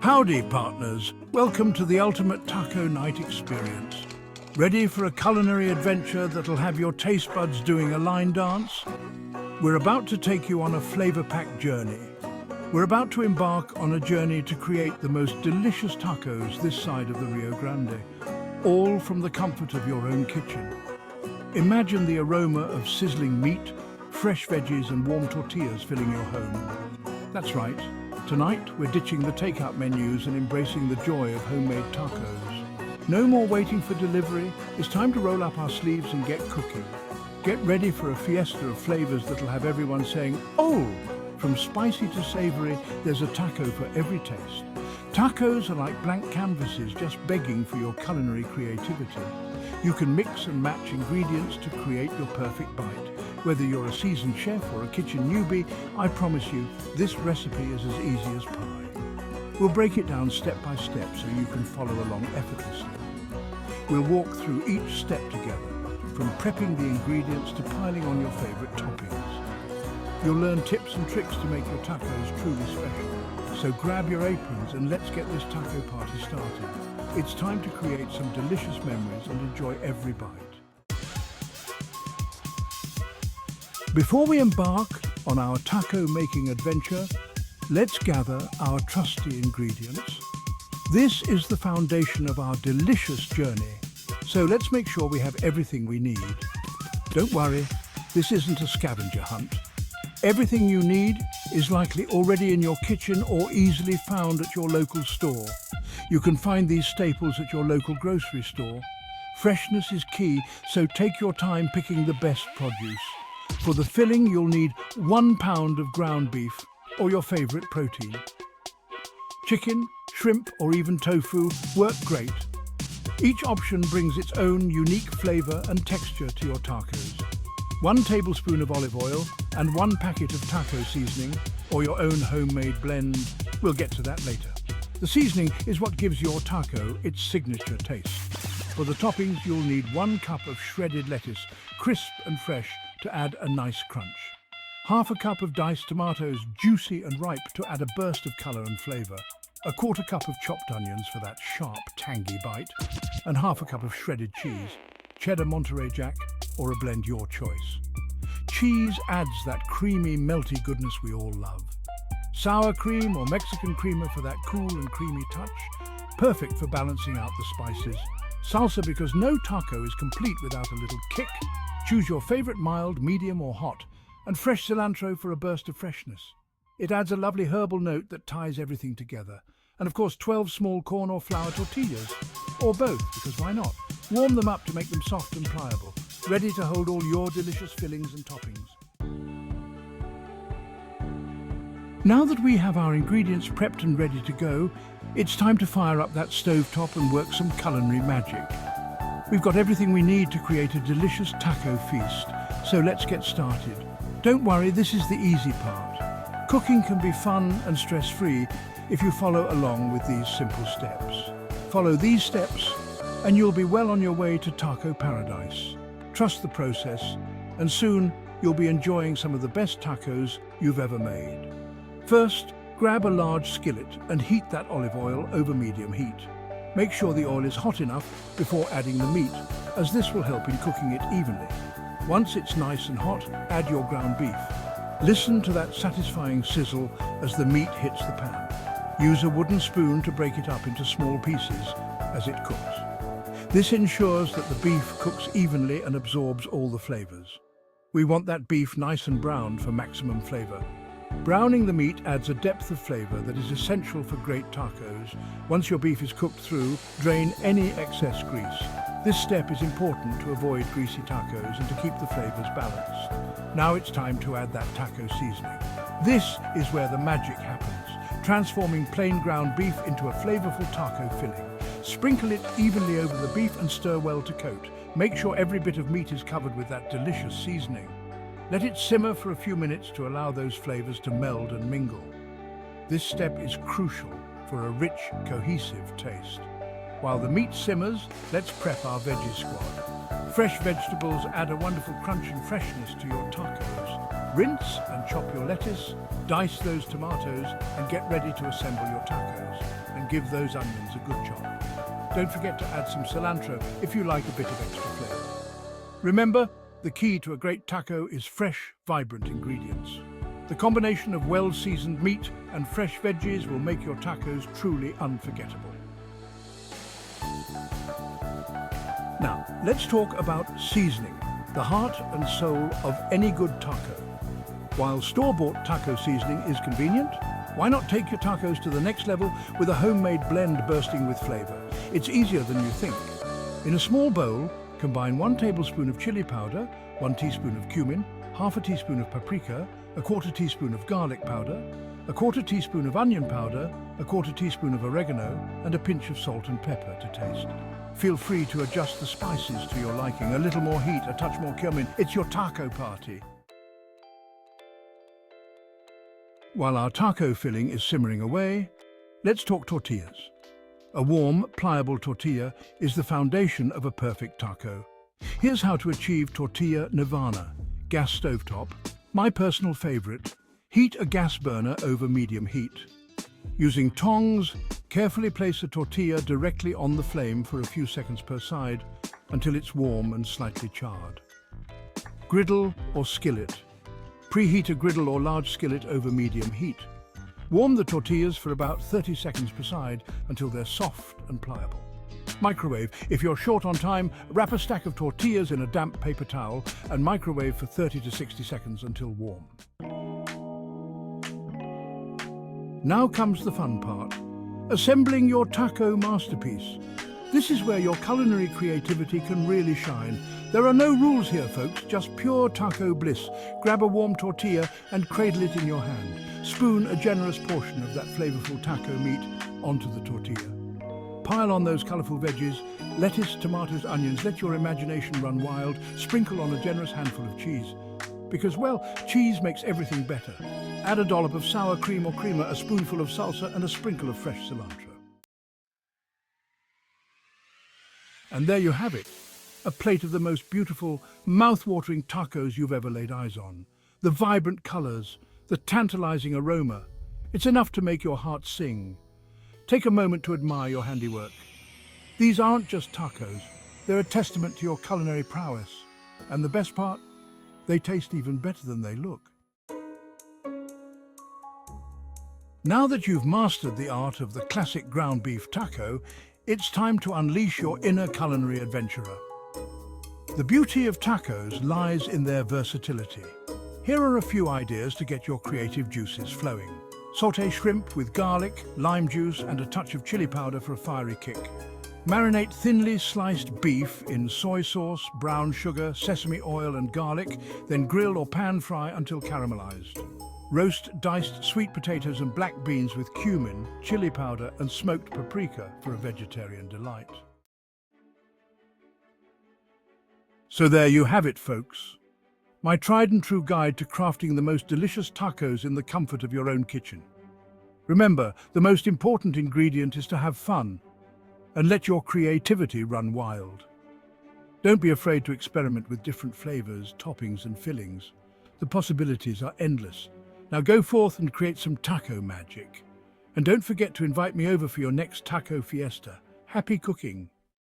Howdy, partners. Welcome to the ultimate taco night experience. Ready for a culinary adventure that'll have your taste buds doing a line dance? We're about to take you on a flavor-packed journey. We're about to embark on a journey to create the most delicious tacos this side of the Rio Grande, all from the comfort of your own kitchen. Imagine the aroma of sizzling meat, fresh veggies and warm tortillas filling your home. That's right. Tonight, we're ditching the takeout menus and embracing the joy of homemade tacos. No more waiting for delivery. It's time to roll up our sleeves and get cooking. Get ready for a fiesta of flavors that'll have everyone saying, "Oh!" From spicy to savory, there's a taco for every taste. Tacos are like blank canvases just begging for your culinary creativity. You can mix and match ingredients to create your perfect bite. Whether you're a seasoned chef or a kitchen newbie, I promise you, this recipe is as easy as pie. We'll break it down step by step so you can follow along effortlessly. We'll walk through each step together, from prepping the ingredients to piling on your favorite toppings. You'll learn tips and tricks to make your tacos truly special. So grab your aprons and let's get this taco party started. It's time to create some delicious memories and enjoy every bite. Before we embark on our taco making adventure, let's gather our trusty ingredients. This is the foundation of our delicious journey, so let's make sure we have everything we need. Don't worry, this isn't a scavenger hunt. Everything you need is likely already in your kitchen or easily found at your local store. You can find these staples at your local grocery store. Freshness is key, so take your time picking the best produce. For the filling, you'll need 1 pound of ground beef or your favorite protein. Chicken, shrimp, or even tofu work great. Each option brings its own unique flavor and texture to your tacos. 1 tablespoon of olive oil and 1 packet of taco seasoning or your own homemade blend. We'll get to that later. The seasoning is what gives your taco its signature taste. For the toppings, you'll need 1 cup of shredded lettuce, crisp and fresh, to add a nice crunch. 1/2 cup of diced tomatoes, juicy and ripe, to add a burst of color and flavor. 1/4 cup of chopped onions for that sharp, tangy bite. And 1/2 cup of shredded cheese, cheddar, Monterey Jack, or a blend your choice. Cheese adds that creamy, melty goodness we all love. Sour cream or Mexican creamer for that cool and creamy touch. Perfect for balancing out the spices. Salsa, because no taco is complete without a little kick. Choose your favorite mild, medium or hot. And fresh cilantro for a burst of freshness. It adds a lovely herbal note that ties everything together. And of course 12 small corn or flour tortillas. Or both, because why not? Warm them up to make them soft and pliable, ready to hold all your delicious fillings and toppings. Now that we have our ingredients prepped and ready to go, it's time to fire up that stovetop and work some culinary magic. We've got everything we need to create a delicious taco feast, so let's get started. Don't worry, this is the easy part. Cooking can be fun and stress-free if you follow along with these simple steps. Follow these steps and you'll be well on your way to taco paradise. Trust the process, and soon you'll be enjoying some of the best tacos you've ever made. First, grab a large skillet and heat that olive oil over medium heat. Make sure the oil is hot enough before adding the meat, as this will help in cooking it evenly. Once it's nice and hot, add your ground beef. Listen to that satisfying sizzle as the meat hits the pan. Use a wooden spoon to break it up into small pieces as it cooks. This ensures that the beef cooks evenly and absorbs all the flavors. We want that beef nice and brown for maximum flavor. Browning the meat adds a depth of flavor that is essential for great tacos. Once your beef is cooked through, drain any excess grease. This step is important to avoid greasy tacos and to keep the flavors balanced. Now it's time to add that taco seasoning. This is where the magic happens, transforming plain ground beef into a flavorful taco filling. Sprinkle it evenly over the beef and stir well to coat. Make sure every bit of meat is covered with that delicious seasoning. Let it simmer for a few minutes to allow those flavors to meld and mingle. This step is crucial for a rich, cohesive taste. While the meat simmers, let's prep our veggie squad. Fresh vegetables add a wonderful crunch and freshness to your tacos. Rinse and chop your lettuce, dice those tomatoes, and get ready to assemble your tacos. And give those onions a good chop. Don't forget to add some cilantro if you like a bit of extra flavor. Remember, the key to a great taco is fresh, vibrant ingredients. The combination of well-seasoned meat and fresh veggies will make your tacos truly unforgettable. Now, let's talk about seasoning, the heart and soul of any good taco. While store-bought taco seasoning is convenient, why not take your tacos to the next level with a homemade blend bursting with flavor? It's easier than you think. In a small bowl, combine 1 tablespoon of chili powder, 1 teaspoon of cumin, half a teaspoon of paprika, a quarter teaspoon of garlic powder, a quarter teaspoon of onion powder, a quarter teaspoon of oregano, and a pinch of salt and pepper to taste. Feel free to adjust the spices to your liking. A little more heat, a touch more cumin. It's your taco party. While our taco filling is simmering away, let's talk tortillas. A warm, pliable tortilla is the foundation of a perfect taco. Here's how to achieve tortilla nirvana. Gas stovetop. My personal favorite. Heat a gas burner over medium heat. Using tongs, carefully place a tortilla directly on the flame for a few seconds per side until it's warm and slightly charred. Griddle or skillet. Preheat a griddle or large skillet over medium heat. Warm the tortillas for about 30 seconds per side until they're soft and pliable. Microwave. If you're short on time, wrap a stack of tortillas in a damp paper towel and microwave for 30 to 60 seconds until warm. Now comes the fun part, assembling your taco masterpiece. This is where your culinary creativity can really shine. There are no rules here, folks, just pure taco bliss. Grab a warm tortilla and cradle it in your hand. Spoon a generous portion of that flavorful taco meat onto the tortilla. Pile on those colorful veggies, lettuce, tomatoes, onions. Let your imagination run wild. Sprinkle on a generous handful of cheese. Because, well, cheese makes everything better. Add a dollop of sour cream or creamer, a spoonful of salsa, and a sprinkle of fresh cilantro. And there you have it, a plate of the most beautiful, mouth-watering tacos you've ever laid eyes on. The vibrant colors, the tantalizing aroma. It's enough to make your heart sing. Take a moment to admire your handiwork. These aren't just tacos, they're a testament to your culinary prowess. And the best part? They taste even better than they look. Now that you've mastered the art of the classic ground beef taco, it's time to unleash your inner culinary adventurer. The beauty of tacos lies in their versatility. Here are a few ideas to get your creative juices flowing. Sauté shrimp with garlic, lime juice, and a touch of chili powder for a fiery kick. Marinate thinly sliced beef in soy sauce, brown sugar, sesame oil, and garlic, then grill or pan fry until caramelized. Roast diced sweet potatoes and black beans with cumin, chili powder, and smoked paprika for a vegetarian delight. So there you have it, folks. My tried and true guide to crafting the most delicious tacos in the comfort of your own kitchen. Remember, the most important ingredient is to have fun and let your creativity run wild. Don't be afraid to experiment with different flavors, toppings, and fillings. The possibilities are endless. Now go forth and create some taco magic. And don't forget to invite me over for your next taco fiesta. Happy cooking!